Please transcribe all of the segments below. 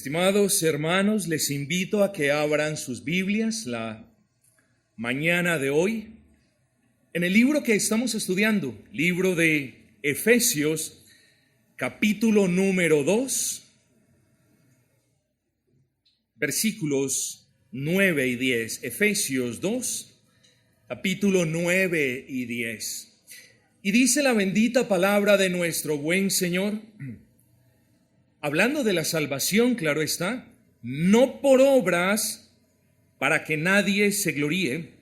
Estimados hermanos, les invito a que abran sus Biblias la mañana de hoy en el libro que estamos estudiando, libro de Efesios, capítulo número 2, versículos 9 y 10. Efesios 2, capítulo 9 y 10. Y dice la bendita palabra de nuestro buen Señor, hablando de la salvación, claro está, no por obras para que nadie se gloríe.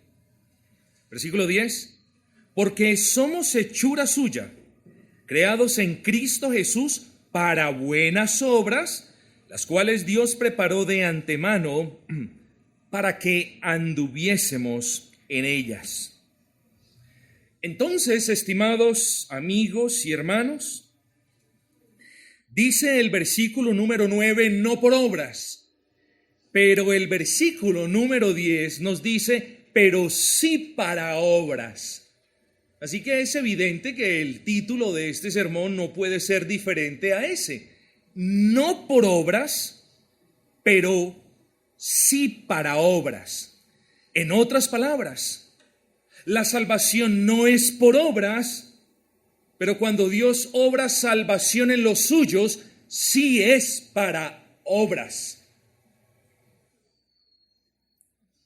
Versículo 10, porque somos hechura suya, creados en Cristo Jesús para buenas obras, las cuales Dios preparó de antemano para que anduviésemos en ellas. Entonces, estimados amigos y hermanos, dice el versículo número 9, no por obras, pero el versículo número 10 nos dice, pero sí para obras. Así que es evidente que el título de este sermón no puede ser diferente a ese. No por obras, pero sí para obras. En otras palabras, la salvación no es por obras, pero cuando Dios obra salvación en los suyos, sí es para obras.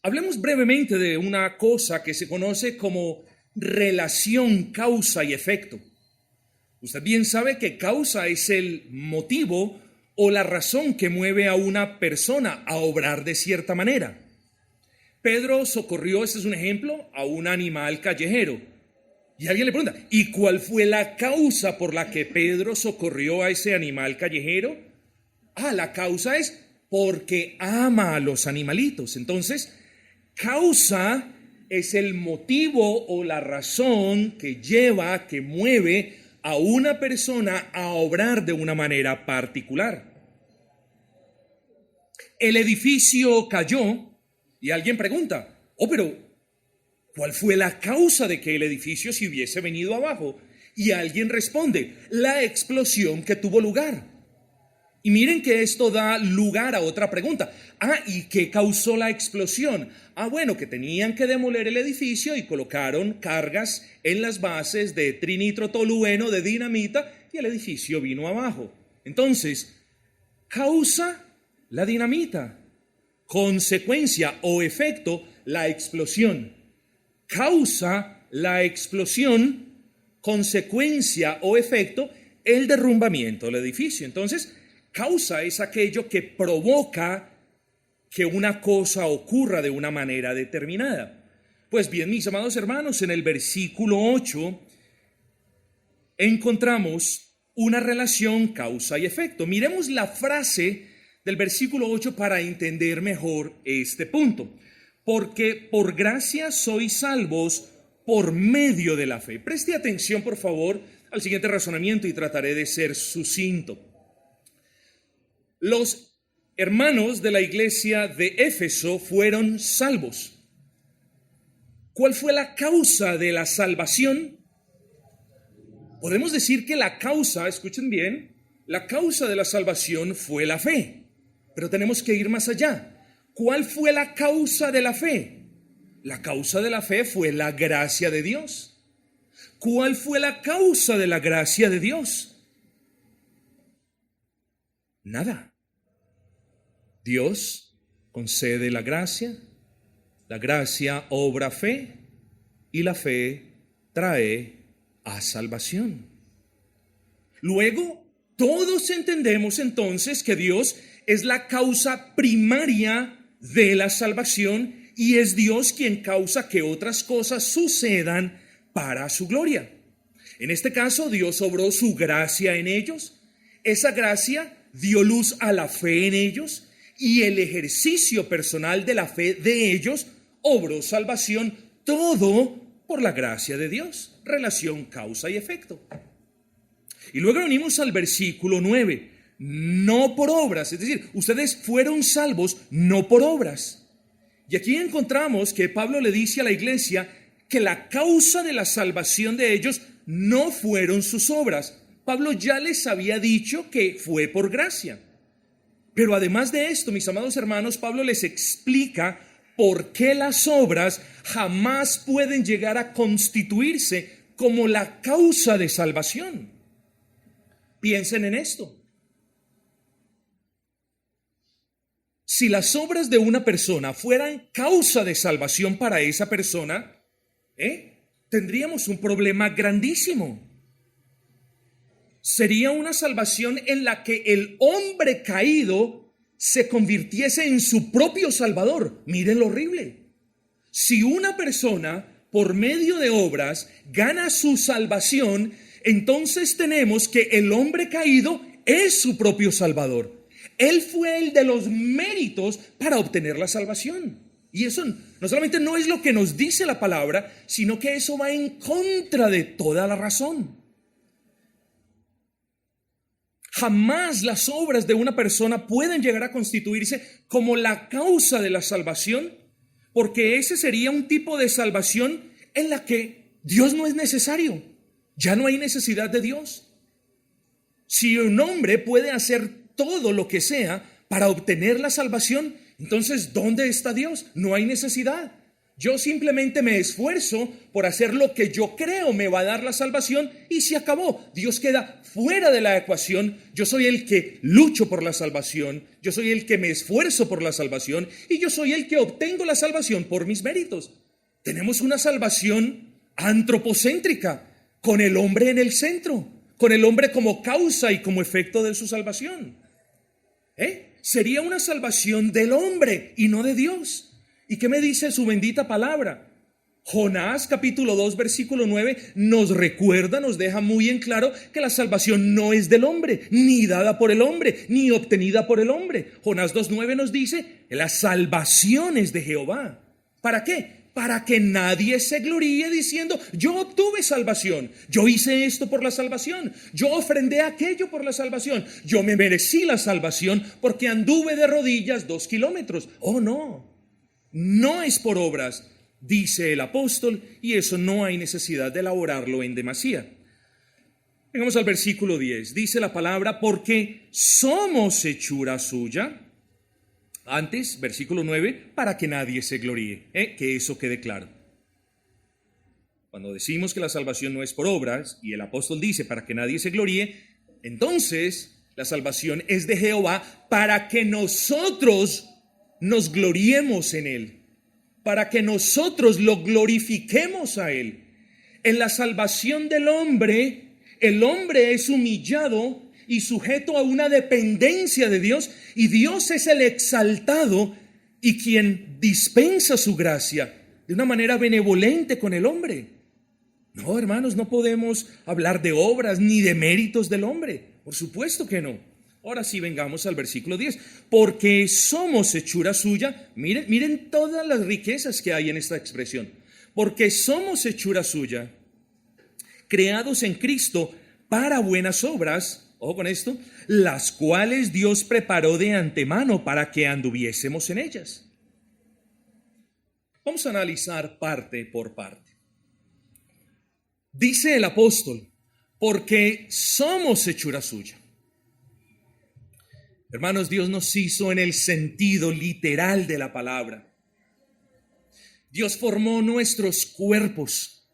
Hablemos brevemente de una cosa que se conoce como relación causa y efecto. Usted bien sabe que causa es el motivo o la razón que mueve a una persona a obrar de cierta manera. Pedro socorrió, este es un ejemplo, a un animal callejero. Y alguien le pregunta, ¿y cuál fue la causa por la que Pedro socorrió a ese animal callejero? La causa es porque ama a los animalitos. Entonces, causa es el motivo o la razón que lleva, que mueve a una persona a obrar de una manera particular. El edificio cayó y alguien pregunta, pero ¿cuál fue la causa de que el edificio se hubiese venido abajo? Y alguien responde, la explosión que tuvo lugar. Y miren que esto da lugar a otra pregunta. ¿Y qué causó la explosión? Bueno, que tenían que demoler el edificio y colocaron cargas en las bases de trinitrotolueno, de dinamita, y el edificio vino abajo. Entonces, causa la dinamita, consecuencia o efecto la explosión. Causa la explosión, consecuencia o efecto, el derrumbamiento del edificio. Entonces, causa es aquello que provoca que una cosa ocurra de una manera determinada. Pues bien, mis amados hermanos, en el versículo 8 encontramos una relación causa y efecto. Miremos la frase del versículo 8 para entender mejor este punto. Porque por gracia sois salvos por medio de la fe. Preste atención, por favor, al siguiente razonamiento y trataré de ser sucinto. Los hermanos de la iglesia de Éfeso fueron salvos. ¿Cuál fue la causa de la salvación? Podemos decir que la causa, escuchen bien, la causa de la salvación fue la fe. Pero tenemos que ir más allá. ¿Cuál fue la causa de la fe? La causa de la fe fue la gracia de Dios. ¿Cuál fue la causa de la gracia de Dios? Nada. Dios concede la gracia obra fe y la fe trae a salvación. Luego, todos entendemos entonces que Dios es la causa primaria de la salvación y es Dios quien causa que otras cosas sucedan para su gloria. En este caso, Dios obró su gracia en ellos. Esa gracia dio luz a la fe en ellos y el ejercicio personal de la fe de ellos obró salvación, todo por la gracia de Dios. Relación causa y efecto. Y luego venimos al versículo 9. No por obras, es decir, ustedes fueron salvos no por obras. Y aquí encontramos que Pablo le dice a la iglesia que la causa de la salvación de ellos no fueron sus obras. Pablo ya les había dicho que fue por gracia. Pero además de esto, mis amados hermanos, Pablo les explica por qué las obras jamás pueden llegar a constituirse como la causa de salvación. Piensen en esto. Si las obras de una persona fueran causa de salvación para esa persona, tendríamos un problema grandísimo. Sería una salvación en la que el hombre caído se convirtiese en su propio salvador. Miren lo horrible. Si una persona por medio de obras gana su salvación, entonces tenemos que el hombre caído es su propio salvador. Él fue el de los méritos para obtener la salvación. Y eso no solamente no es lo que nos dice la palabra, sino que eso va en contra de toda la razón. Jamás las obras de una persona pueden llegar a constituirse como la causa de la salvación, porque ese sería un tipo de salvación en la que Dios no es necesario. Ya no hay necesidad de Dios. Si un hombre puede hacer todo lo que sea para obtener la salvación, entonces ¿dónde está Dios? No hay necesidad. Yo simplemente me esfuerzo por hacer lo que yo creo me va a dar la salvación y se acabó. Dios queda fuera de la ecuación. Yo soy el que lucho por la salvación. Yo soy el que me esfuerzo por la salvación y yo soy el que obtengo la salvación por mis méritos. Tenemos una salvación antropocéntrica, con el hombre en el centro, con el hombre como causa y como efecto de su salvación. Sería una salvación del hombre y no de Dios. ¿Y qué me dice su bendita palabra? Jonás capítulo 2 versículo 9 nos recuerda, nos deja muy en claro que la salvación no es del hombre, ni dada por el hombre, ni obtenida por el hombre. Jonás 2:9 nos dice, la salvación es de Jehová. ¿Para qué? Para que nadie se gloríe diciendo, yo obtuve salvación, yo hice esto por la salvación, yo ofrendé aquello por la salvación, yo me merecí la salvación porque anduve de rodillas 2 kilómetros. Oh, no es por obras, dice el apóstol, y eso no hay necesidad de elaborarlo en demasía. Vengamos al versículo 10, dice la palabra, porque somos hechura suya. Antes, versículo 9, para que nadie se gloríe, que eso quede claro. Cuando decimos que la salvación no es por obras, y el apóstol dice para que nadie se gloríe, entonces la salvación es de Jehová para que nosotros nos gloriemos en Él, para que nosotros lo glorifiquemos a Él. En la salvación del hombre, el hombre es humillado y sujeto a una dependencia de Dios, y Dios es el exaltado y quien dispensa su gracia de una manera benevolente con el hombre. No, hermanos, no podemos hablar de obras ni de méritos del hombre, por supuesto que no. Ahora sí, vengamos al versículo 10, porque somos hechura suya. Miren todas las riquezas que hay en esta expresión, porque somos hechura suya, creados en Cristo para buenas obras, ojo con esto, las cuales Dios preparó de antemano para que anduviésemos en ellas. Vamos a analizar parte por parte. Dice el apóstol, porque somos hechura suya. Hermanos, Dios nos hizo en el sentido literal de la palabra. Dios formó nuestros cuerpos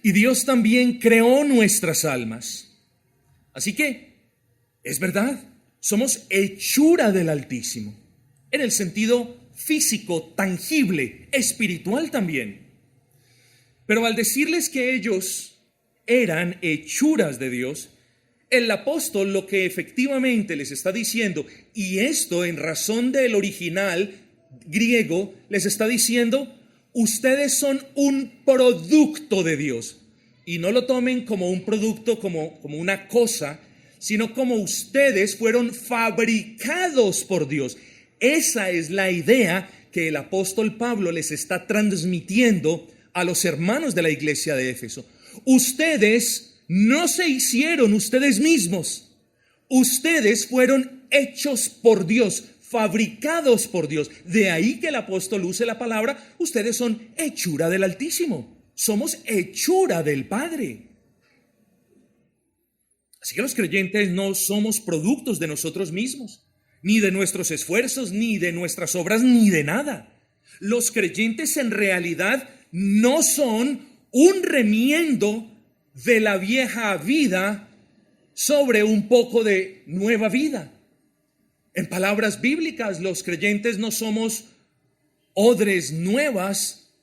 y Dios también creó nuestras almas. Así que, es verdad, somos hechura del Altísimo, en el sentido físico, tangible, espiritual también. Pero al decirles que ellos eran hechuras de Dios, el apóstol lo que efectivamente les está diciendo, y esto en razón del original griego, les está diciendo, ustedes son un producto de Dios. Y no lo tomen como un producto, como una cosa, sino como ustedes fueron fabricados por Dios. Esa es la idea que el apóstol Pablo les está transmitiendo a los hermanos de la iglesia de Éfeso. Ustedes no se hicieron ustedes mismos. Ustedes fueron hechos por Dios, fabricados por Dios. De ahí que el apóstol use la palabra, ustedes son hechura del Altísimo. Somos hechura del Padre. Así que los creyentes no somos productos de nosotros mismos, ni de nuestros esfuerzos, ni de nuestras obras, ni de nada. Los creyentes en realidad no son un remiendo de la vieja vida sobre un poco de nueva vida. En palabras bíblicas, los creyentes no somos odres nuevas,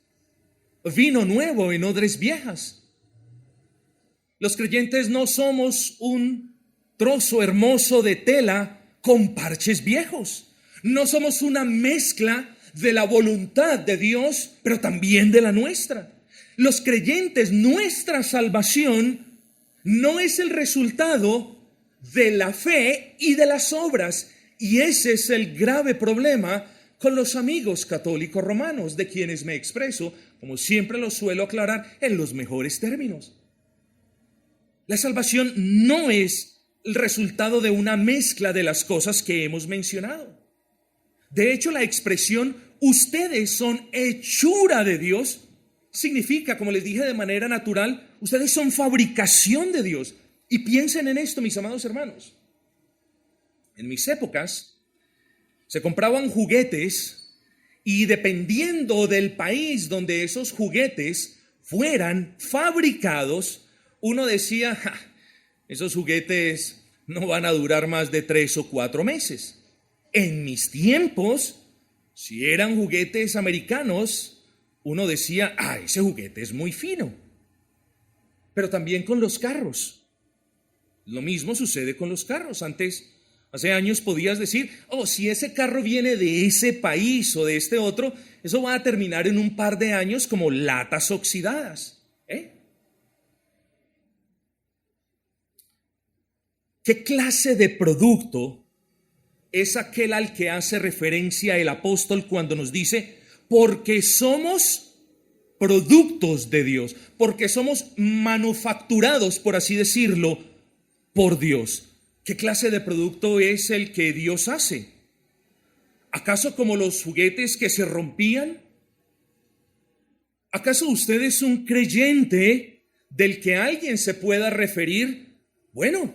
vino nuevo en odres viejas. Los creyentes no somos un trozo hermoso de tela con parches viejos. No somos una mezcla de la voluntad de Dios, pero también de la nuestra. Los creyentes, nuestra salvación no es el resultado de la fe y de las obras. Y ese es el grave problema con los amigos católicos romanos, de quienes me expreso, como siempre lo suelo aclarar, en los mejores términos. La salvación no es el resultado de una mezcla de las cosas que hemos mencionado. De hecho, la expresión ustedes son hechura de Dios significa, como les dije de manera natural, ustedes son fabricación de Dios. Y piensen en esto, mis amados hermanos. En mis épocas se compraban juguetes y dependiendo del país donde esos juguetes fueran fabricados, uno decía, esos juguetes no van a durar más de 3 o 4 meses. En mis tiempos, si eran juguetes americanos, uno decía, ese juguete es muy fino. Pero también con los carros. Lo mismo sucede con los carros. Hace años podías decir, si ese carro viene de ese país o de este otro, eso va a terminar en un par de años como latas oxidadas. ¿Qué clase de producto es aquel al que hace referencia el apóstol cuando nos dice, porque somos productos de Dios, porque somos manufacturados, por así decirlo, por Dios? ¿Qué clase de producto es el que Dios hace? ¿Acaso como los juguetes que se rompían? ¿Acaso usted es un creyente del que alguien se pueda referir? Bueno,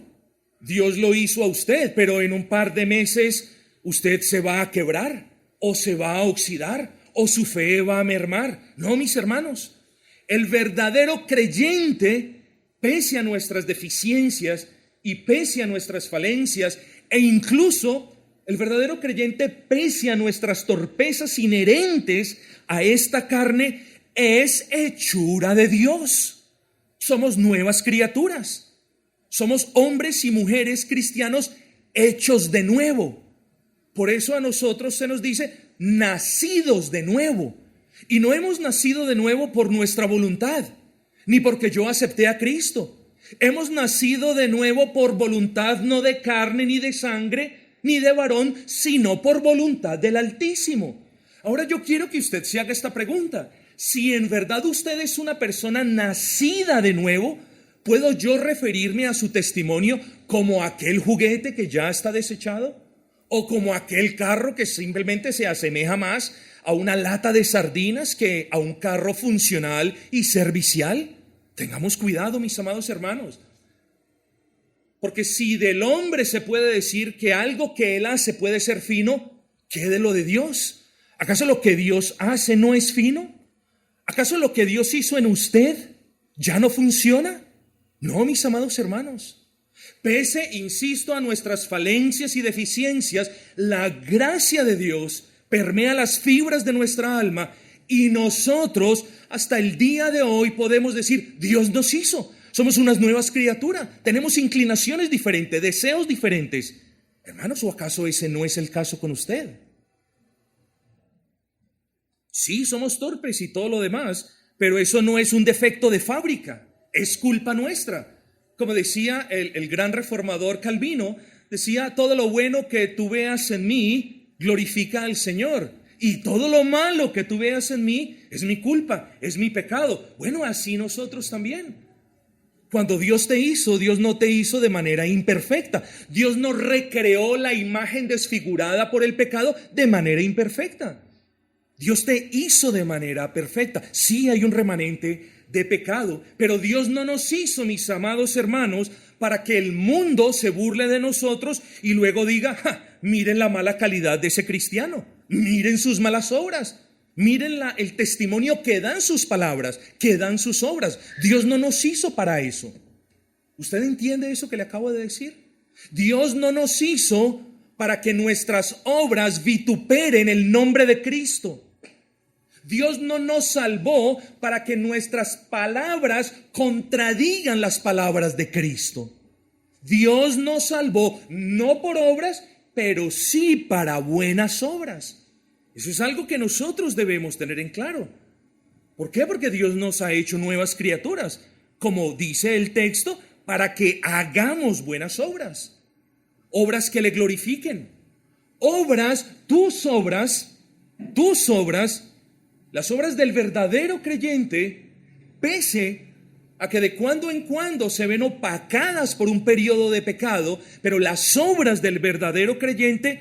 Dios lo hizo a usted, pero en un par de meses usted se va a quebrar, o se va a oxidar, o su fe va a mermar. No, mis hermanos, el verdadero creyente, pese a nuestras deficiencias y pese a nuestras falencias, e incluso el verdadero creyente, pese a nuestras torpezas inherentes a esta carne, es hechura de Dios. Somos nuevas criaturas. Somos hombres y mujeres cristianos hechos de nuevo. Por eso a nosotros se nos dice nacidos de nuevo. Y no hemos nacido de nuevo por nuestra voluntad, ni porque yo acepté a Cristo. Hemos nacido de nuevo por voluntad, no de carne, ni de sangre, ni de varón, sino por voluntad del Altísimo. Ahora yo quiero que usted se haga esta pregunta. Si en verdad usted es una persona nacida de nuevo, ¿puedo yo referirme a su testimonio como aquel juguete que ya está desechado? ¿O como aquel carro que simplemente se asemeja más a una lata de sardinas que a un carro funcional y servicial? Tengamos cuidado, mis amados hermanos. Porque si del hombre se puede decir que algo que él hace puede ser fino, ¿qué de lo de Dios? ¿Acaso lo que Dios hace no es fino? ¿Acaso lo que Dios hizo en usted ya no funciona? No, mis amados hermanos. Pese, insisto, a nuestras falencias y deficiencias, la gracia de Dios permea las fibras de nuestra alma y nosotros hasta el día de hoy podemos decir, Dios nos hizo. Somos unas nuevas criaturas, tenemos inclinaciones diferentes, deseos diferentes. Hermanos, ¿o acaso ese no es el caso con usted? Sí, somos torpes y todo lo demás, pero eso no es un defecto de fábrica, es culpa nuestra. Como decía el gran reformador Calvino, decía, todo lo bueno que tú veas en mí, glorifica al Señor. Y todo lo malo que tú veas en mí, es mi culpa, es mi pecado. Bueno, así nosotros también. Cuando Dios te hizo, Dios no te hizo de manera imperfecta. Dios no recreó la imagen desfigurada por el pecado de manera imperfecta. Dios te hizo de manera perfecta. Sí hay un remanente de pecado, pero Dios no nos hizo, mis amados hermanos, para que el mundo se burle de nosotros y luego diga, miren la mala calidad de ese cristiano, miren sus malas obras, miren el testimonio que dan sus palabras, que dan sus obras. Dios no nos hizo para eso. ¿Usted entiende eso que le acabo de decir? Dios no nos hizo para que nuestras obras vituperen el nombre de Cristo. Dios no nos salvó para que nuestras palabras contradigan las palabras de Cristo. Dios nos salvó no por obras, pero sí para buenas obras. Eso es algo que nosotros debemos tener en claro. ¿Por qué? Porque Dios nos ha hecho nuevas criaturas, como dice el texto, para que hagamos buenas obras. Obras que le glorifiquen. Tus obras, las obras del verdadero creyente, pese a que de cuando en cuando se ven opacadas por un periodo de pecado, pero las obras del verdadero creyente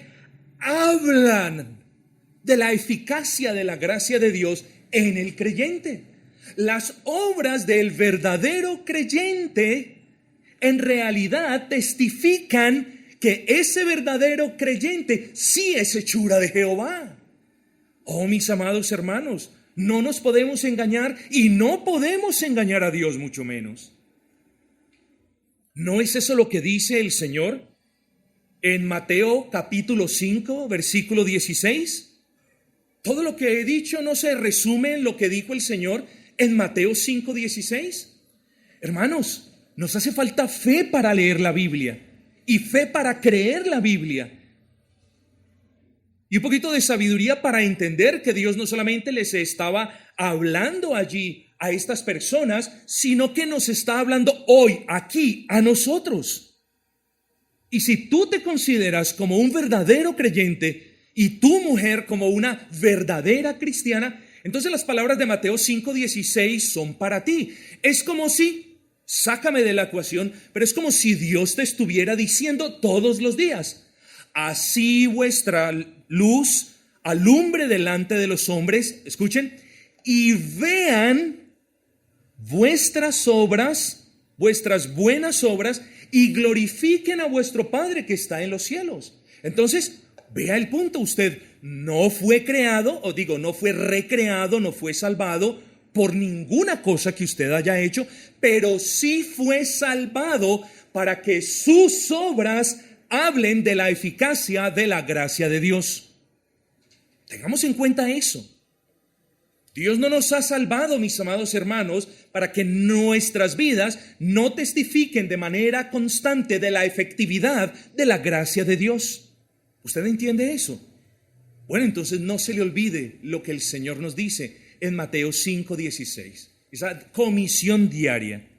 hablan de la eficacia de la gracia de Dios en el creyente. Las obras del verdadero creyente en realidad testifican que ese verdadero creyente sí es hechura de Jehová. Oh, mis amados hermanos, no nos podemos engañar y no podemos engañar a Dios, mucho menos. ¿No es eso lo que dice el Señor en Mateo capítulo 5, versículo 16? Todo lo que he dicho no se resume en lo que dijo el Señor en Mateo 5, 16. Hermanos, nos hace falta fe para leer la Biblia y fe para creer la Biblia. Y un poquito de sabiduría para entender que Dios no solamente les estaba hablando allí a estas personas, sino que nos está hablando hoy, aquí, a nosotros. Y si tú te consideras como un verdadero creyente y tu mujer como una verdadera cristiana, entonces las palabras de Mateo 5:16 son para ti. Es como si, sácame de la ecuación, pero es como si Dios te estuviera diciendo todos los días: así vuestra luz alumbre delante de los hombres, escuchen, y vean vuestras obras, vuestras buenas obras, y glorifiquen a vuestro Padre que está en los cielos. Entonces, vea el punto: usted no fue creado, no fue recreado, no fue salvado por ninguna cosa que usted haya hecho, pero sí fue salvado para que sus obras hablen de la eficacia de la gracia de Dios. Tengamos en cuenta eso. Dios no nos ha salvado, mis amados hermanos, para que nuestras vidas no testifiquen de manera constante de la efectividad de la gracia de Dios. ¿Usted entiende eso? Bueno, entonces no se le olvide lo que el Señor nos dice en Mateo 5:16. Esa comisión diaria.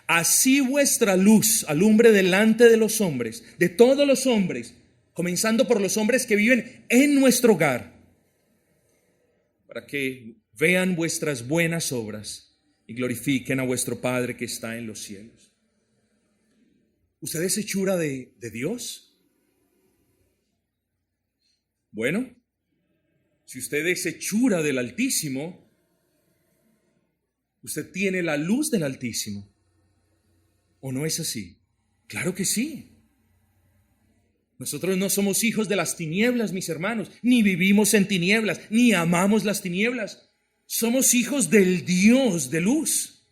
Así vuestra luz alumbre delante de los hombres, de todos los hombres, comenzando por los hombres que viven en nuestro hogar, para que vean vuestras buenas obras y glorifiquen a vuestro Padre que está en los cielos. ¿Usted es hechura de Dios? Bueno, si usted es hechura del Altísimo, usted tiene la luz del Altísimo. ¿O no es así? Claro que sí. Nosotros no somos hijos de las tinieblas, mis hermanos, ni vivimos en tinieblas, ni amamos las tinieblas. Somos hijos del Dios de luz.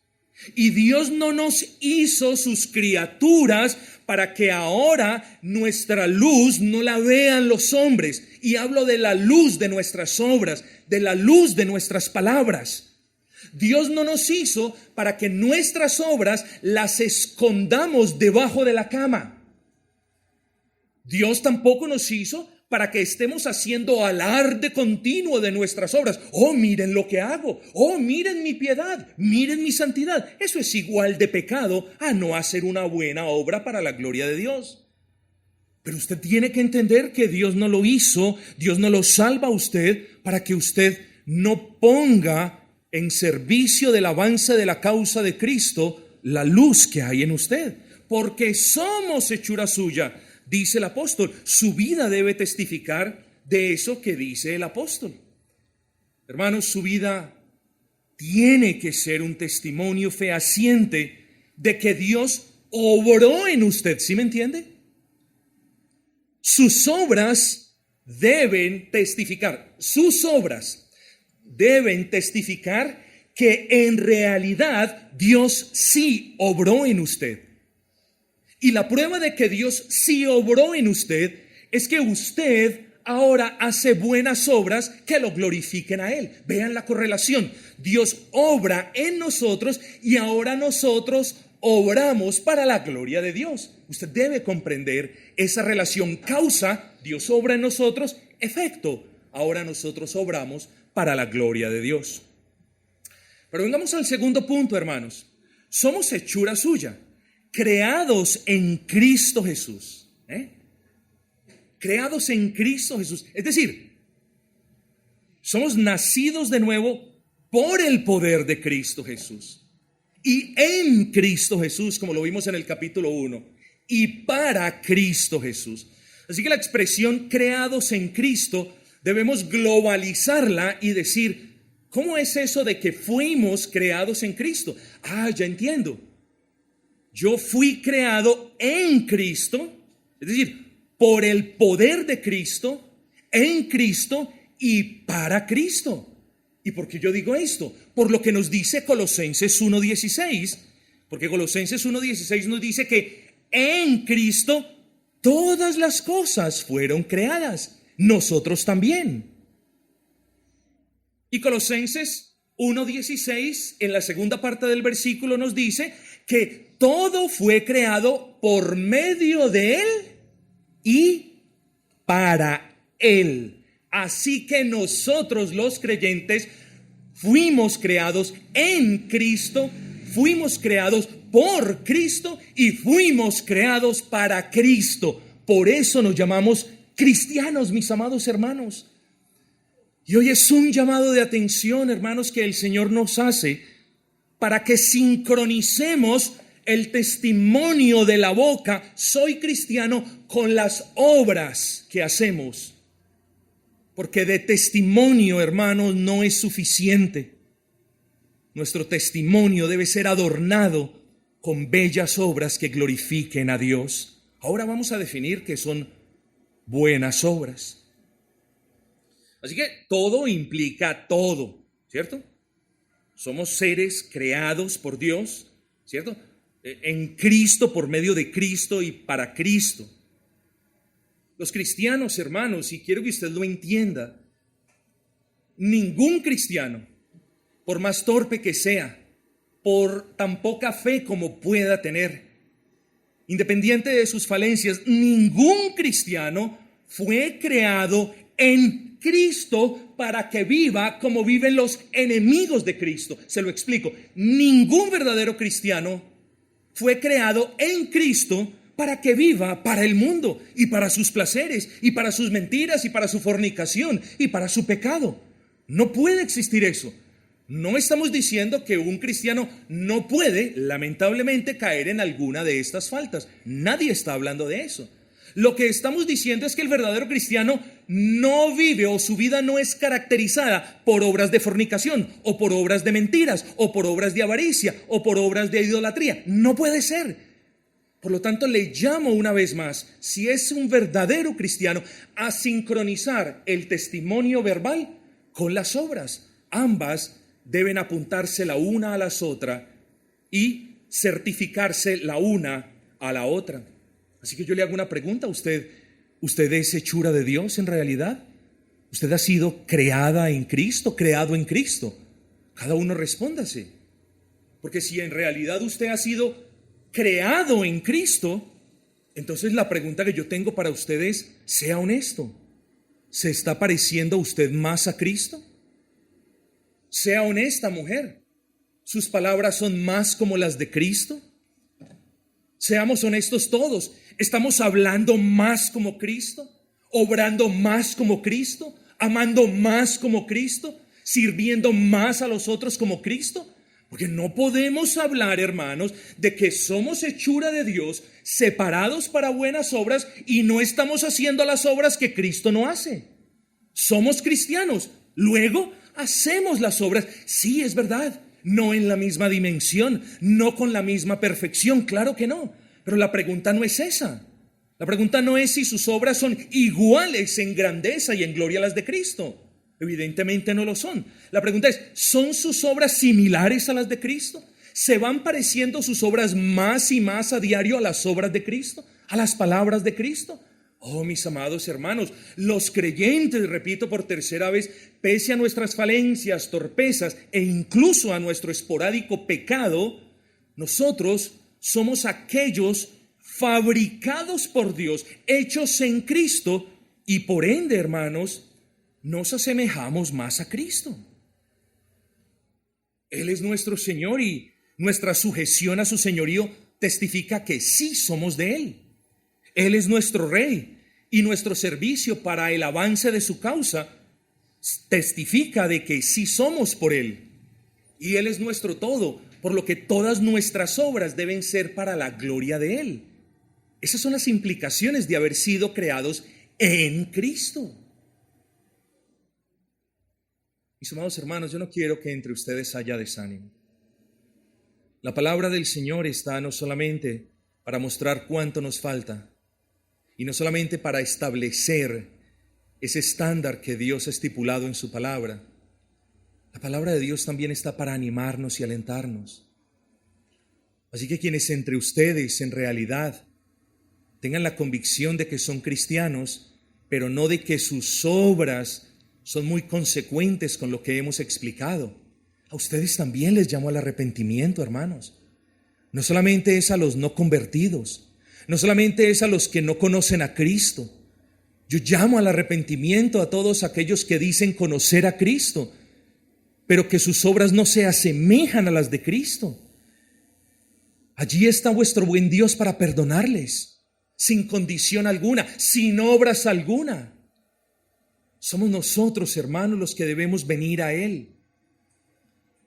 Y Dios no nos hizo sus criaturas para que ahora nuestra luz no la vean los hombres. Y hablo de la luz de nuestras obras, de la luz de nuestras palabras. Dios no nos hizo para que nuestras obras las escondamos debajo de la cama. Dios tampoco nos hizo para que estemos haciendo alarde continuo de nuestras obras. Oh, miren lo que hago. Oh, miren mi piedad. Miren mi santidad. Eso es igual de pecado a no hacer una buena obra para la gloria de Dios. Pero usted tiene que entender que Dios no lo hizo, Dios no lo salva a usted para que usted no ponga en servicio del avance de la causa de Cristo la luz que hay en usted. Porque somos hechura suya, dice el apóstol. Su vida debe testificar de eso que dice el apóstol. Hermanos, su vida tiene que ser un testimonio fehaciente de que Dios obró en usted. ¿Sí me entiende? sus obras deben testificar, sus obras deben testificar que en realidad Dios sí obró en usted. Y la prueba de que Dios sí obró en usted es que usted ahora hace buenas obras que lo glorifiquen a Él. Vean la correlación. Dios obra en nosotros y ahora nosotros obramos para la gloria de Dios. Usted debe comprender esa relación causa, Dios obra en nosotros, efecto, ahora nosotros obramos para la gloria de Dios. Pero vengamos al segundo punto, hermanos. Somos hechura suya, creados en Cristo Jesús. Creados en Cristo Jesús. Es decir, somos nacidos de nuevo por el poder de Cristo Jesús. Y en Cristo Jesús, como lo vimos en el capítulo 1. Y para Cristo Jesús. Así que la expresión creados en Cristo debemos globalizarla y decir, ¿cómo es eso de que fuimos creados en Cristo? Ya entiendo. Yo fui creado en Cristo, es decir, por el poder de Cristo, en Cristo y para Cristo. ¿Y por qué yo digo esto? Por lo que nos dice Colosenses 1:16, porque Colosenses 1:16 nos dice que en Cristo todas las cosas fueron creadas, nosotros también. Y Colosenses 1:16, en la segunda parte del versículo, nos dice que todo fue creado por medio de Él y para Él. Así que nosotros los creyentes fuimos creados en Cristo, fuimos creados por Cristo y fuimos creados para Cristo. Por eso nos llamamos cristianos, mis amados hermanos. Y hoy es un llamado de atención, hermanos, que el Señor nos hace para que sincronicemos el testimonio de la boca, soy cristiano, con las obras que hacemos. Porque de testimonio, hermanos, no es suficiente. Nuestro testimonio debe ser adornado con bellas obras que glorifiquen a Dios. Ahora vamos a definir qué son buenas obras. Así que todo implica todo, ¿cierto? Somos seres creados por Dios, ¿cierto? En Cristo, por medio de Cristo y para Cristo. Los cristianos, hermanos, y quiero que usted lo entienda, ningún cristiano, por más torpe que sea, por tan poca fe como pueda tener, independiente de sus falencias, ningún cristiano fue creado en Cristo para que viva como viven los enemigos de Cristo. Se lo explico. Ningún verdadero cristiano fue creado en Cristo para que viva para el mundo y para sus placeres y para sus mentiras y para su fornicación y para su pecado. No puede existir eso. No estamos diciendo que un cristiano no puede, lamentablemente, caer en alguna de estas faltas. Nadie está hablando de eso. Lo que estamos diciendo es que el verdadero cristiano no vive o su vida no es caracterizada por obras de fornicación o por obras de mentiras o por obras de avaricia o por obras de idolatría. No puede ser. Por lo tanto, le llamo una vez más, si es un verdadero cristiano, a sincronizar el testimonio verbal con las obras. Ambas deben apuntarse la una a la otra y certificarse la una a la otra. Así que yo le hago una pregunta. ¿Usted es hechura de Dios en realidad? ¿Usted ha sido creada en Cristo, creado en Cristo? Cada uno respóndase. Porque si en realidad usted ha sido creado en Cristo, entonces la pregunta que yo tengo para usted es, sea honesto. ¿Se está pareciendo usted más a Cristo? Sea honesta, mujer. ¿Sus palabras son más como las de Cristo? Seamos honestos todos. ¿Estamos hablando más como Cristo? ¿Obrando más como Cristo? ¿Amando más como Cristo? ¿Sirviendo más a los otros como Cristo? Porque no podemos hablar, hermanos, de que somos hechura de Dios, separados para buenas obras y no estamos haciendo las obras que Cristo no hace. Somos cristianos, luego hacemos las obras. Sí, es verdad, no en la misma dimensión, no con la misma perfección, claro que no. Pero la pregunta no es esa. La pregunta no es si sus obras son iguales en grandeza y en gloria a las de Cristo. Evidentemente no lo son. La pregunta es, ¿son sus obras similares a las de Cristo? ¿Se van pareciendo sus obras más y más a diario a las obras de Cristo? ¿A las palabras de Cristo? Oh, mis amados hermanos, los creyentes, repito por tercera vez, pese a nuestras falencias, torpezas e incluso a nuestro esporádico pecado, nosotros somos aquellos fabricados por Dios, hechos en Cristo, y por ende, hermanos, nos asemejamos más a Cristo. Él es nuestro Señor y nuestra sujeción a su señorío testifica que sí somos de Él. Él es nuestro Rey y nuestro servicio para el avance de su causa testifica de que sí somos por Él. Y Él es nuestro todo, por lo que todas nuestras obras deben ser para la gloria de Él. Esas son las implicaciones de haber sido creados en Cristo. Mis amados hermanos, yo no quiero que entre ustedes haya desánimo. La palabra del Señor está no solamente para mostrar cuánto nos falta, y no solamente para establecer ese estándar que Dios ha estipulado en su palabra. La palabra de Dios también está para animarnos y alentarnos. Así que quienes entre ustedes en realidad tengan la convicción de que son cristianos, pero no de que sus obras son muy consecuentes con lo que hemos explicado, a ustedes también les llamo al arrepentimiento, hermanos. No solamente es a los no convertidos, no solamente es a los que no conocen a Cristo. Yo llamo al arrepentimiento a todos aquellos que dicen conocer a Cristo, pero que sus obras no se asemejan a las de Cristo. Allí está vuestro buen Dios para perdonarles, sin condición alguna, sin obras alguna. Somos nosotros, hermanos, los que debemos venir a Él.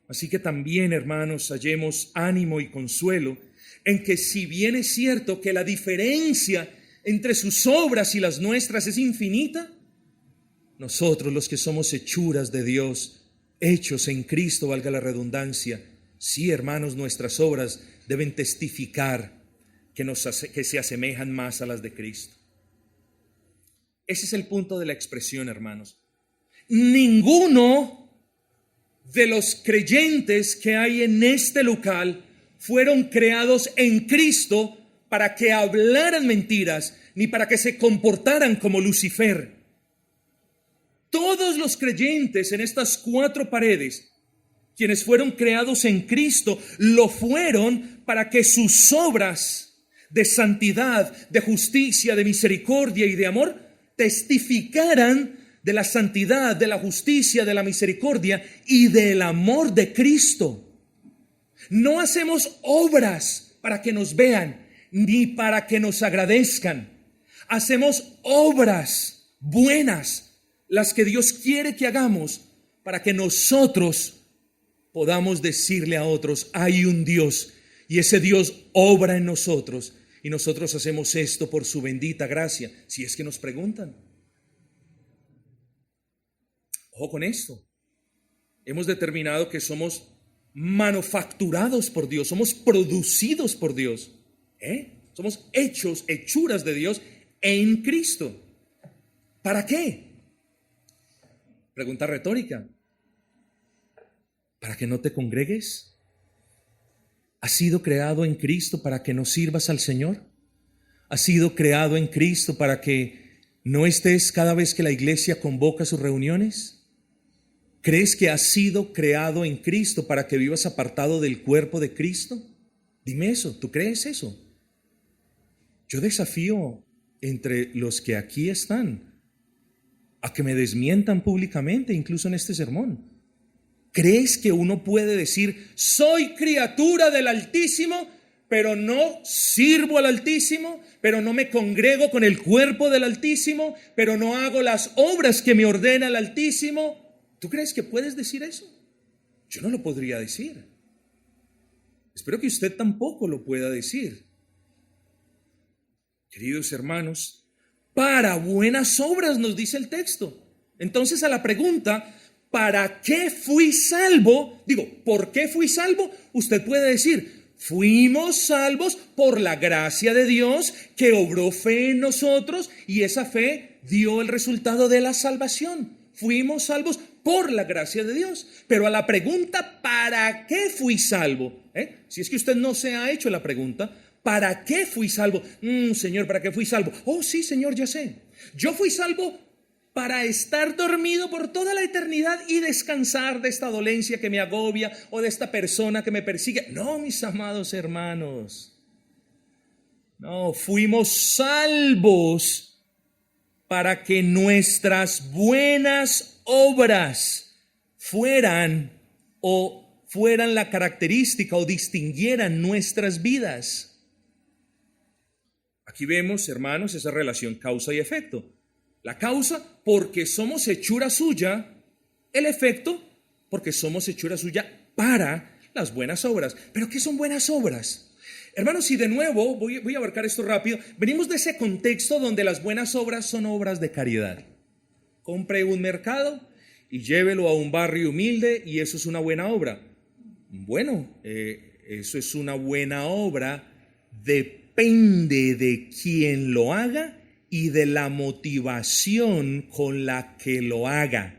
Así que también, hermanos, hallemos ánimo y consuelo en que si bien es cierto que la diferencia entre sus obras y las nuestras es infinita, nosotros los que somos hechuras de Dios, hechos en Cristo, valga la redundancia, sí, hermanos, nuestras obras deben testificar que se asemejan más a las de Cristo. Ese es el punto de la expresión, hermanos. Ninguno de los creyentes que hay en este local fueron creados en Cristo para que hablaran mentiras, ni para que se comportaran como Lucifer. Todos los creyentes en estas cuatro paredes, quienes fueron creados en Cristo, lo fueron para que sus obras de santidad, de justicia, de misericordia y de amor testificaran de la santidad, de la justicia, de la misericordia y del amor de Cristo. No hacemos obras para que nos vean, ni para que nos agradezcan. Hacemos obras buenas, las que Dios quiere que hagamos, para que nosotros podamos decirle a otros, hay un Dios, y ese Dios obra en nosotros, y nosotros hacemos esto por su bendita gracia, si es que nos preguntan. Ojo con esto. Hemos determinado que somos manufacturados por Dios, somos producidos por Dios. Somos hechuras de Dios en Cristo. ¿Para qué? Pregunta retórica. ¿Para que no te congregues? ¿Has sido creado en Cristo para que no sirvas al Señor? ¿Has sido creado en Cristo para que no estés cada vez que la iglesia convoca sus reuniones? ¿Crees que has sido creado en Cristo para que vivas apartado del cuerpo de Cristo? Dime eso, ¿tú crees eso? Yo desafío entre los que aquí están a que me desmientan públicamente, incluso en este sermón. ¿Crees que uno puede decir, soy criatura del Altísimo, pero no sirvo al Altísimo, pero no me congrego con el cuerpo del Altísimo, pero no hago las obras que me ordena el Altísimo? ¿Tú crees que puedes decir eso? Yo no lo podría decir. Espero que usted tampoco lo pueda decir. Queridos hermanos, para buenas obras nos dice el texto. Entonces a la pregunta, ¿para qué fui salvo? ¿Por qué fui salvo? Usted puede decir, Fuimos salvos por la gracia de Dios que obró fe en nosotros y esa fe dio el resultado de la salvación. Fuimos salvos por la gracia de Dios. Pero a la pregunta, ¿para qué fui salvo? Si es que usted no se ha hecho la pregunta, ¿para qué fui salvo? Señor, ¿para qué fui salvo? Oh, sí, Señor, ya sé. Yo fui salvo para estar dormido por toda la eternidad y descansar de esta dolencia que me agobia o de esta persona que me persigue. No, mis amados hermanos. No, fuimos salvos para que nuestras buenas obras fueran la característica o distinguieran nuestras vidas. Aquí vemos, hermanos, esa relación causa y efecto. La causa, porque somos hechura suya. El efecto, porque somos hechura suya para las buenas obras. ¿Pero qué son buenas obras? Hermanos, y de nuevo, voy a abarcar esto rápido. Venimos de ese contexto donde las buenas obras son obras de caridad. Compre un mercado y llévelo a un barrio humilde y eso es una buena obra. Bueno, eso es una buena obra. Depende de quién lo haga y de la motivación con la que lo haga.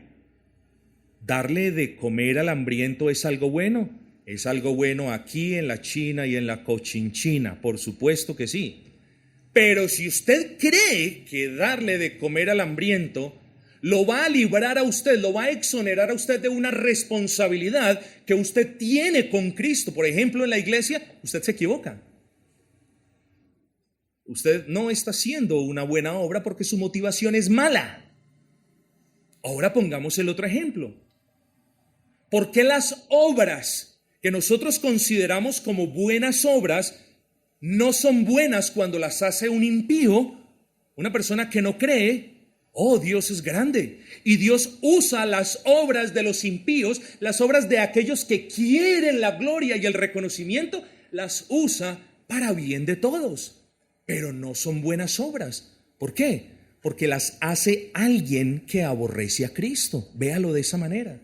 ¿Darle de comer al hambriento es algo bueno? Es algo bueno aquí en la China y en la Cochinchina, por supuesto que sí. Pero si usted cree que darle de comer al hambriento lo va a librar a usted, lo va a exonerar a usted de una responsabilidad que usted tiene con Cristo, por ejemplo en la iglesia, usted se equivoca. Usted no está haciendo una buena obra porque su motivación es mala. Ahora pongamos el otro ejemplo. ¿Por qué las obras que nosotros consideramos como buenas obras no son buenas cuando las hace un impío, una persona que no cree? Oh, Dios es grande y Dios usa las obras de los impíos, las obras de aquellos que quieren la gloria y el reconocimiento, las usa para bien de todos. Pero no son buenas obras. ¿Por qué? Porque las hace alguien que aborrece a Cristo. Véalo de esa manera.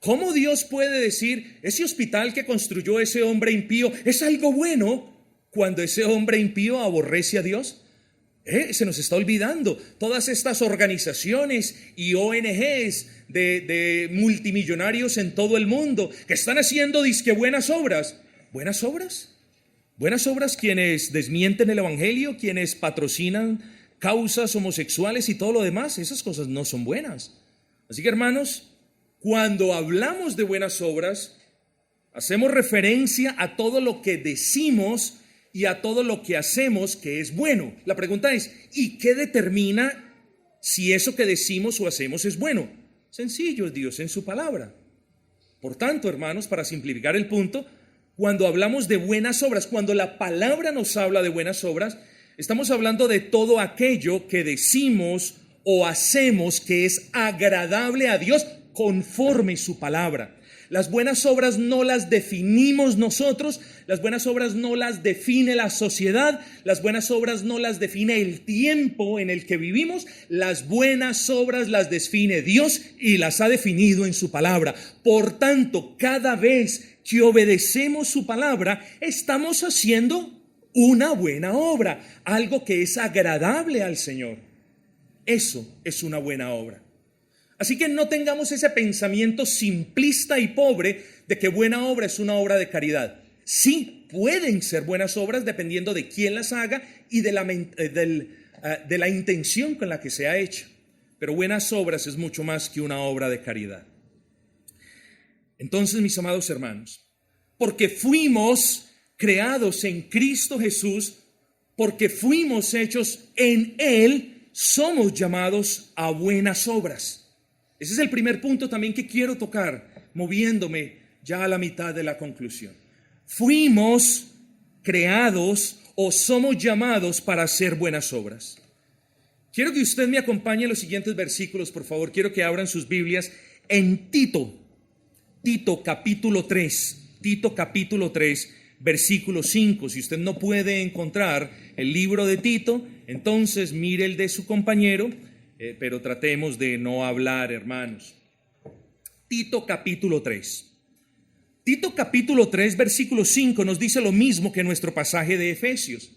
¿Cómo Dios puede decir, ese hospital que construyó ese hombre impío es algo bueno cuando ese hombre impío aborrece a Dios? Se nos está olvidando. Todas estas organizaciones y ONGs de multimillonarios en todo el mundo que están haciendo disque buenas obras. ¿Buenas obras? Buenas obras quienes desmienten el evangelio, quienes patrocinan causas homosexuales y todo lo demás, esas cosas no son buenas. Así que hermanos, cuando hablamos de buenas obras, hacemos referencia a todo lo que decimos y a todo lo que hacemos que es bueno. La pregunta es, ¿y qué determina si eso que decimos o hacemos es bueno? Sencillo, es Dios en su palabra. Por tanto, hermanos, para simplificar el punto, cuando hablamos de buenas obras, cuando la palabra nos habla de buenas obras, estamos hablando de todo aquello que decimos o hacemos que es agradable a Dios conforme su palabra. Las buenas obras no las definimos nosotros, las buenas obras no las define la sociedad, las buenas obras no las define el tiempo en el que vivimos, las buenas obras las define Dios y las ha definido en su palabra. Por tanto, cada vez que obedecemos su palabra, estamos haciendo una buena obra, algo que es agradable al Señor. Eso es una buena obra. Así que no tengamos ese pensamiento simplista y pobre de que buena obra es una obra de caridad. Sí, pueden ser buenas obras dependiendo de quién las haga y de la intención con la que se ha hecho. Pero buenas obras es mucho más que una obra de caridad. Entonces, mis amados hermanos, porque fuimos creados en Cristo Jesús, porque fuimos hechos en Él, somos llamados a buenas obras. Ese es el primer punto también que quiero tocar, moviéndome ya a la mitad de la conclusión. Fuimos creados o somos llamados para hacer buenas obras. Quiero que usted me acompañe en los siguientes versículos, por favor. Quiero que abran sus Biblias en Tito capítulo 3, versículo 5. Si usted no puede encontrar el libro de Tito, entonces mire el de su compañero, pero tratemos de no hablar, hermanos. Tito capítulo 3. Tito capítulo 3, versículo 5 nos dice lo mismo que nuestro pasaje de Efesios.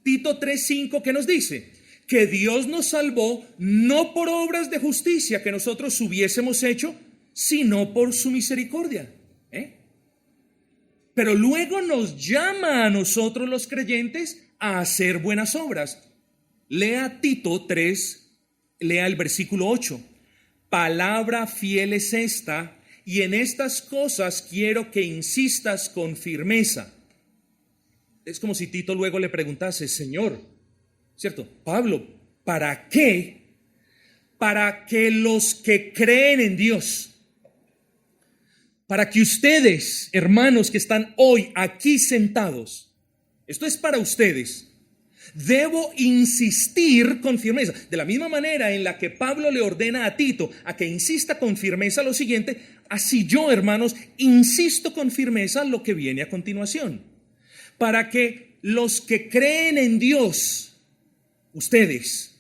Tito 3:5, ¿qué nos dice? Que Dios nos salvó no por obras de justicia que nosotros hubiésemos hecho, sino por su misericordia. Pero luego nos llama a nosotros los creyentes a hacer buenas obras. Lea Tito 3, lea el versículo 8. Palabra fiel es esta, y en estas cosas quiero que insistas con firmeza. Es como si Tito luego le preguntase, Señor, ¿cierto? Pablo, ¿para qué? Para que los que creen en Dios, para que ustedes, hermanos que están hoy aquí sentados, esto es para ustedes, debo insistir con firmeza. De la misma manera en la que Pablo le ordena a Tito a que insista con firmeza lo siguiente, así yo, hermanos, insisto con firmeza lo que viene a continuación. Para que los que creen en Dios, ustedes,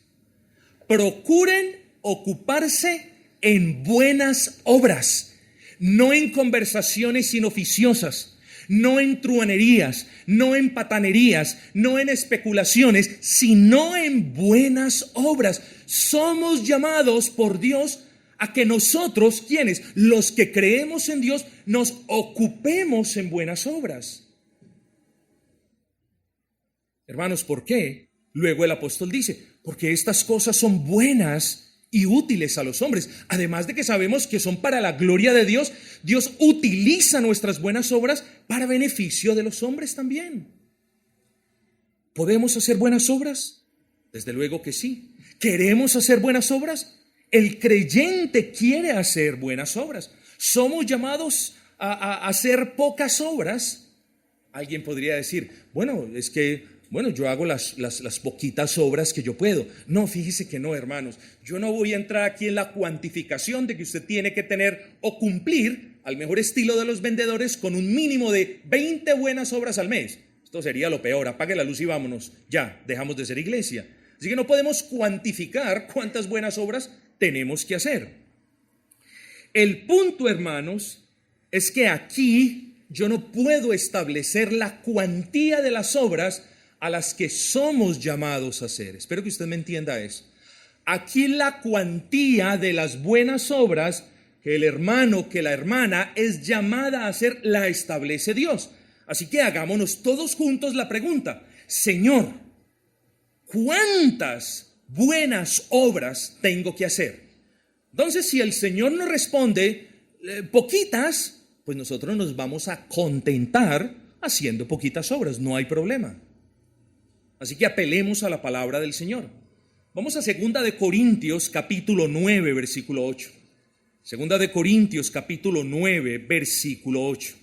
procuren ocuparse en buenas obras, no en conversaciones inoficiosas, no en truanerías, no en patanerías, no en especulaciones, sino en buenas obras. Somos llamados por Dios a que nosotros, quienes, los que creemos en Dios, nos ocupemos en buenas obras. Hermanos, ¿por qué? Luego el apóstol dice, porque estas cosas son buenas y útiles a los hombres. Además de que sabemos que son para la gloria de Dios, Dios utiliza nuestras buenas obras para beneficio de los hombres también. ¿Podemos hacer buenas obras? Desde luego que sí. ¿Queremos hacer buenas obras? El creyente quiere hacer buenas obras. ¿Somos llamados a hacer pocas obras? Alguien podría decir, yo hago las poquitas obras que yo puedo. No, fíjese que no, hermanos. Yo no voy a entrar aquí en la cuantificación de que usted tiene que tener o cumplir, al mejor estilo de los vendedores, con un mínimo de 20 buenas obras al mes. Esto sería lo peor. Apague la luz y vámonos. Ya, dejamos de ser iglesia. Así que no podemos cuantificar cuántas buenas obras tenemos que hacer. El punto, hermanos, es que aquí yo no puedo establecer la cuantía de las obras a las que somos llamados a hacer. Espero que usted me entienda eso. Aquí la cuantía de las buenas obras que el hermano, que la hermana es llamada a hacer, la establece Dios. Así que hagámonos todos juntos la pregunta, Señor, ¿cuántas buenas obras tengo que hacer? Entonces, si el Señor nos responde poquitas, pues nosotros nos vamos a contentar haciendo poquitas obras, no hay problema. Así que apelemos a la palabra del Señor. Vamos a 2 de Corintios capítulo 9, versículo 8. 2 de Corintios capítulo 9, versículo 8.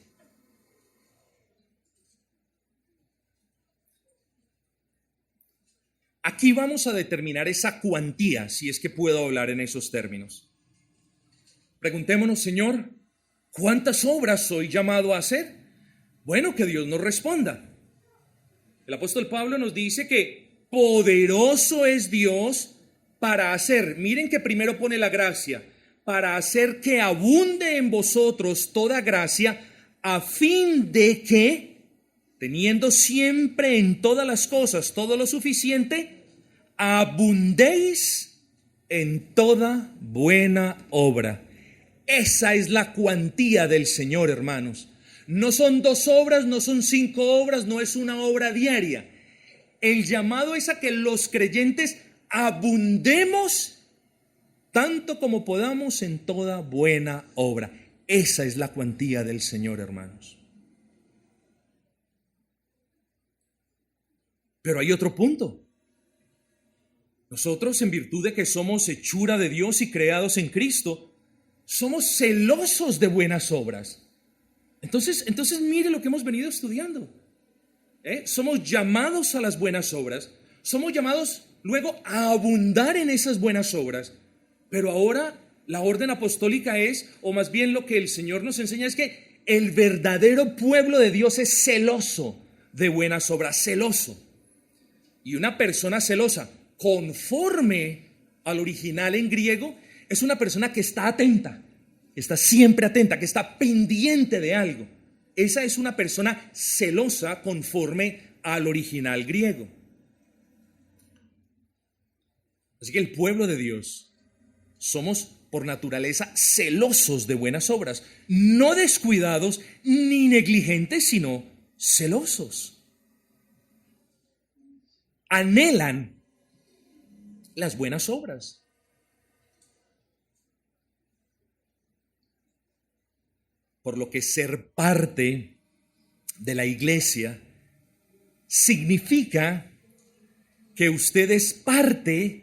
Aquí vamos a determinar esa cuantía, si es que puedo hablar en esos términos. Preguntémonos, Señor, ¿cuántas obras soy llamado a hacer? Bueno, que Dios nos responda. El apóstol Pablo nos dice que poderoso es Dios para hacer, miren que primero pone la gracia, para hacer que abunde en vosotros toda gracia, a fin de que, teniendo siempre en todas las cosas todo lo suficiente, abundéis en toda buena obra. Esa es la cuantía del Señor, hermanos. No son 2 obras, no son 5 obras, no es una obra diaria. El llamado es a que los creyentes abundemos tanto como podamos en toda buena obra. Esa es la cuantía del Señor, hermanos. Pero hay otro punto. Nosotros, en virtud de que somos hechura de Dios y creados en Cristo, somos celosos de buenas obras. Entonces mire lo que hemos venido estudiando. Somos llamados a las buenas obras, somos llamados luego a abundar en esas buenas obras, pero ahora la orden apostólica es, o más bien lo que el Señor nos enseña es que el verdadero pueblo de Dios es celoso de buenas obras, celoso. Y una persona celosa, conforme al original en griego, es una persona que está atenta, está siempre atenta, que está pendiente de algo. Esa es una persona celosa conforme al original griego. Así que el pueblo de Dios somos por naturaleza celosos de buenas obras, no descuidados ni negligentes, sino celosos. Anhelan las buenas obras. Por lo que ser parte de la iglesia significa que usted es parte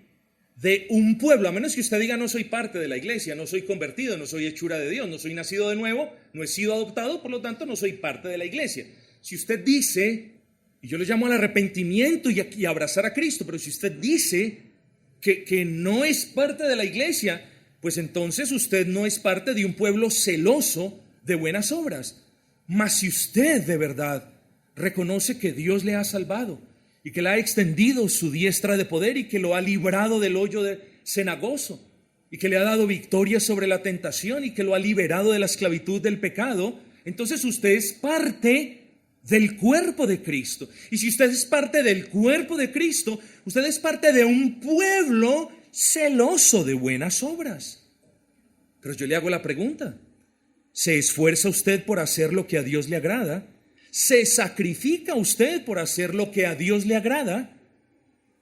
de un pueblo, a menos que usted diga: no soy parte de la iglesia, no soy convertido, no soy hechura de Dios, no soy nacido de nuevo, no he sido adoptado, por lo tanto no soy parte de la iglesia. Si usted dice, y yo le llamo al arrepentimiento y abrazar a Cristo, pero si usted dice que no es parte de la iglesia, pues entonces usted no es parte de un pueblo celoso de buenas obras. Mas si usted de verdad reconoce que Dios le ha salvado y que le ha extendido su diestra de poder y que lo ha librado del hoyo cenagoso y que le ha dado victoria sobre la tentación y que lo ha liberado de la esclavitud del pecado, entonces usted es parte del cuerpo de Cristo. Y si usted es parte del cuerpo de Cristo, usted es parte de un pueblo celoso de buenas obras. Pero yo le hago la pregunta: ¿se esfuerza usted por hacer lo que a Dios le agrada? ¿Se sacrifica usted por hacer lo que a Dios le agrada?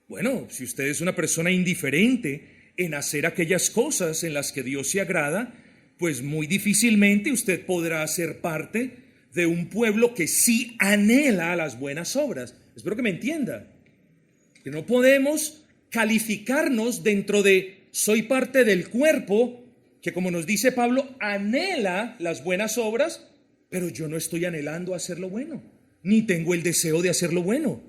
Bueno, si usted es una persona indiferente en hacer aquellas cosas en las que Dios se agrada, pues muy difícilmente usted podrá ser parte de un pueblo que sí anhela las buenas obras. Espero que me entienda. Que no podemos calificarnos dentro de soy parte del cuerpo que, como nos dice Pablo, anhela las buenas obras, pero yo no estoy anhelando hacer lo bueno, ni tengo el deseo de hacer lo bueno.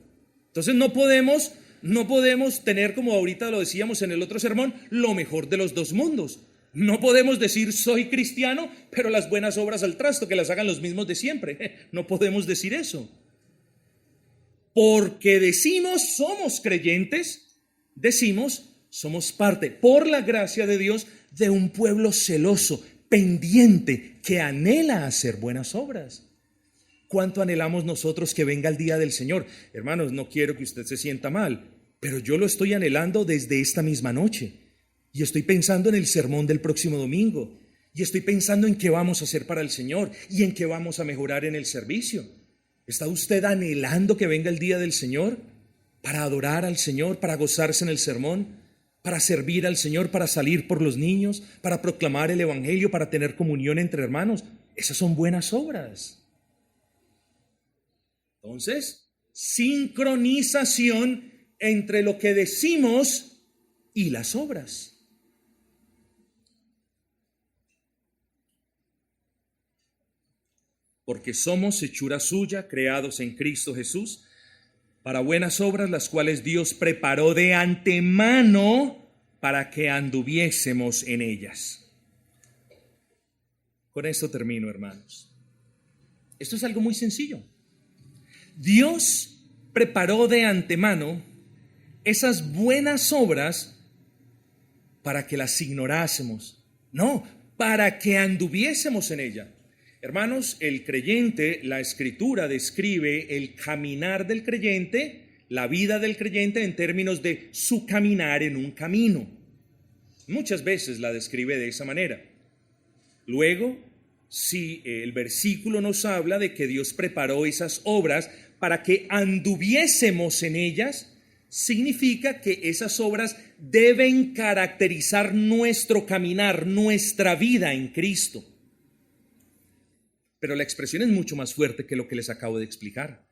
Entonces no podemos tener, como ahorita lo decíamos en el otro sermón, lo mejor de los dos mundos. No podemos decir soy cristiano, pero las buenas obras al trasto, que las hagan los mismos de siempre. No podemos decir eso. Porque decimos somos creyentes, decimos somos parte, por la gracia de Dios, de un pueblo celoso, pendiente, que anhela hacer buenas obras. ¿Cuánto anhelamos nosotros que venga el día del Señor? Hermanos, no quiero que usted se sienta mal, pero yo lo estoy anhelando desde esta misma noche. Y estoy pensando en el sermón del próximo domingo. Y estoy pensando en qué vamos a hacer para el Señor y en qué vamos a mejorar en el servicio. ¿Está usted anhelando que venga el día del Señor para adorar al Señor, para gozarse en el sermón, para servir al Señor, para salir por los niños, para proclamar el evangelio, para tener comunión entre hermanos? Esas son buenas obras. Entonces, sincronización entre lo que decimos y las obras. Porque somos hechura suya, creados en Cristo Jesús, para buenas obras, las cuales Dios preparó de antemano para que anduviésemos en ellas. Con esto termino, hermanos. Esto es algo muy sencillo. Dios preparó de antemano esas buenas obras para que las ignorásemos. No, para que anduviésemos en ellas. Hermanos, el creyente, la Escritura describe el caminar del creyente, la vida del creyente en términos de su caminar en un camino. Muchas veces la describe de esa manera. Luego, si el versículo nos habla de que Dios preparó esas obras para que anduviésemos en ellas, significa que esas obras deben caracterizar nuestro caminar, nuestra vida en Cristo. Pero la expresión es mucho más fuerte que lo que les acabo de explicar.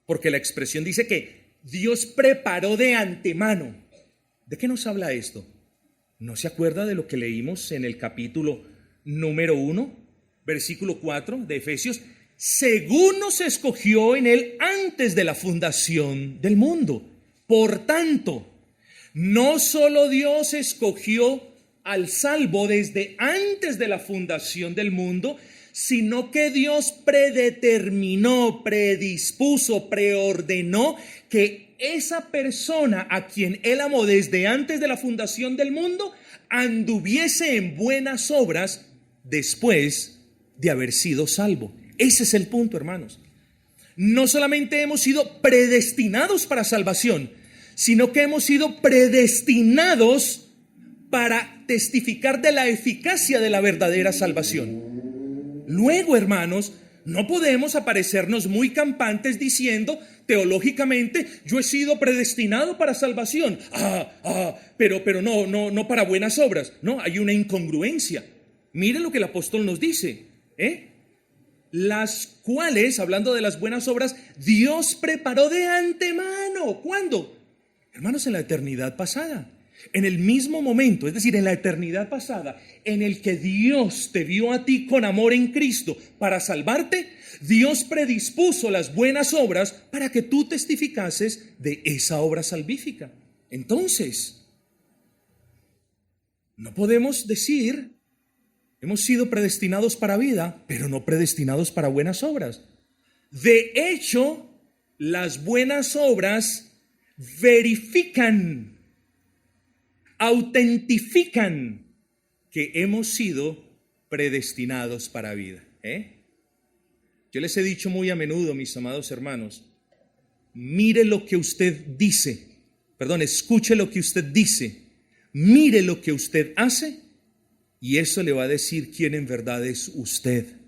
Porque la expresión dice que Dios preparó de antemano. ¿De qué nos habla esto? ¿No se acuerda de lo que leímos en el capítulo número 1, versículo 4 de Efesios? Según nos escogió en él antes de la fundación del mundo. Por tanto, no solo Dios escogió al salvo desde antes de la fundación del mundo, sino que Dios predeterminó, predispuso, preordenó que esa persona a quien Él amó desde antes de la fundación del mundo anduviese en buenas obras después de haber sido salvo. Ese es el punto, hermanos. No solamente hemos sido predestinados para salvación, sino que hemos sido predestinados para testificar de la eficacia de la verdadera salvación. Luego, hermanos, no podemos aparecernos muy campantes diciendo teológicamente: yo he sido predestinado para salvación, pero no para buenas obras. No, hay una incongruencia. Mire lo que el apóstol nos dice, las cuales, hablando de las buenas obras, Dios preparó de antemano. ¿Cuándo? Hermanos, en la eternidad pasada. En el mismo momento, es decir, en la eternidad pasada, en el que Dios te vio a ti con amor en Cristo para salvarte, Dios predispuso las buenas obras para que tú testificases de esa obra salvífica. Entonces, no podemos decir: hemos sido predestinados para vida, pero no predestinados para buenas obras. De hecho, las buenas obras verifican, autentifican que hemos sido predestinados para vida. Yo les he dicho muy a menudo, mis amados hermanos, mire lo que usted dice, escuche lo que usted dice, mire lo que usted hace, y eso le va a decir quién en verdad es usted.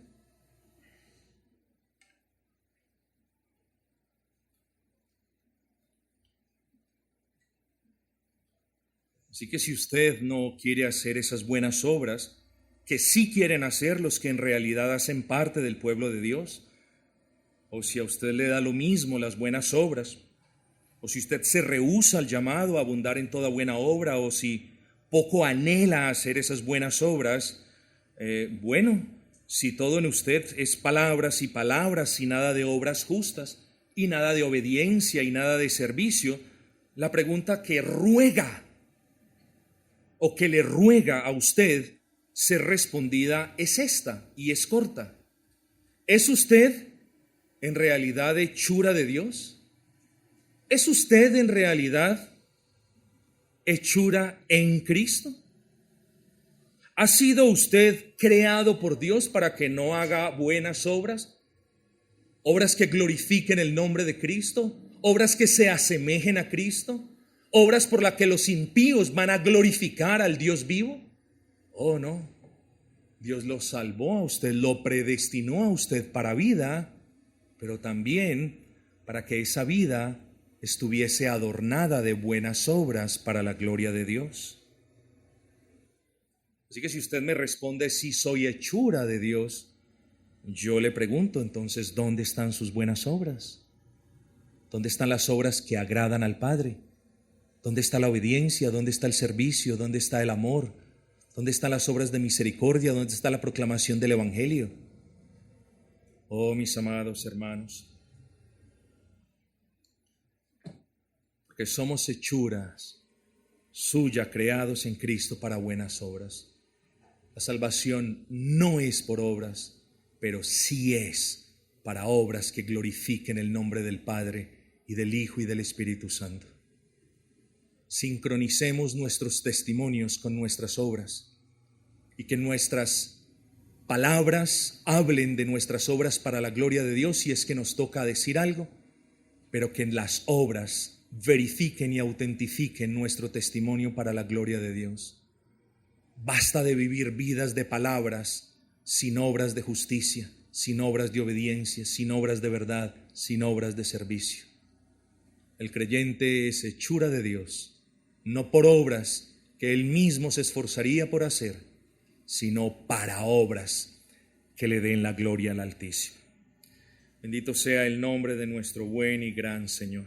Así que si usted no quiere hacer esas buenas obras, que sí quieren hacer los que en realidad hacen parte del pueblo de Dios, o si a usted le da lo mismo las buenas obras, o si usted se rehúsa al llamado a abundar en toda buena obra, o si poco anhela hacer esas buenas obras, si todo en usted es palabras y palabras y nada de obras justas, y nada de obediencia y nada de servicio, la pregunta que ruega o que le ruega a usted ser respondida es esta, y es corta: ¿es usted en realidad hechura de Dios? ¿Es usted en realidad hechura en Cristo? ¿Ha sido usted creado por Dios para que no haga buenas obras? Obras que glorifiquen el nombre de Cristo, obras que se asemejen a Cristo, obras por las que los impíos van a glorificar al Dios vivo. Oh, no. Dios lo salvó a usted, lo predestinó a usted para vida, pero también para que esa vida estuviese adornada de buenas obras para la gloria de Dios. Así que si usted me responde: sí, soy hechura de Dios, yo le pregunto entonces: ¿dónde están sus buenas obras? ¿Dónde están las obras que agradan al Padre? ¿Dónde está la obediencia? ¿Dónde está el servicio? ¿Dónde está el amor? ¿Dónde están las obras de misericordia? ¿Dónde está la proclamación del Evangelio? Oh, mis amados hermanos, porque somos hechuras suya, creados en Cristo para buenas obras. La salvación no es por obras, pero sí es para obras que glorifiquen el nombre del Padre y del Hijo y del Espíritu Santo. Sincronicemos nuestros testimonios con nuestras obras y que nuestras palabras hablen de nuestras obras para la gloria de Dios si es que nos toca decir algo, pero que en las obras verifiquen y autentifiquen nuestro testimonio para la gloria de Dios. Basta de vivir vidas de palabras sin obras de justicia, sin obras de obediencia, sin obras de verdad, sin obras de servicio. El creyente es hechura de Dios, no por obras que él mismo se esforzaría por hacer, sino para obras que le den la gloria al Altísimo. Bendito sea el nombre de nuestro buen y gran Señor.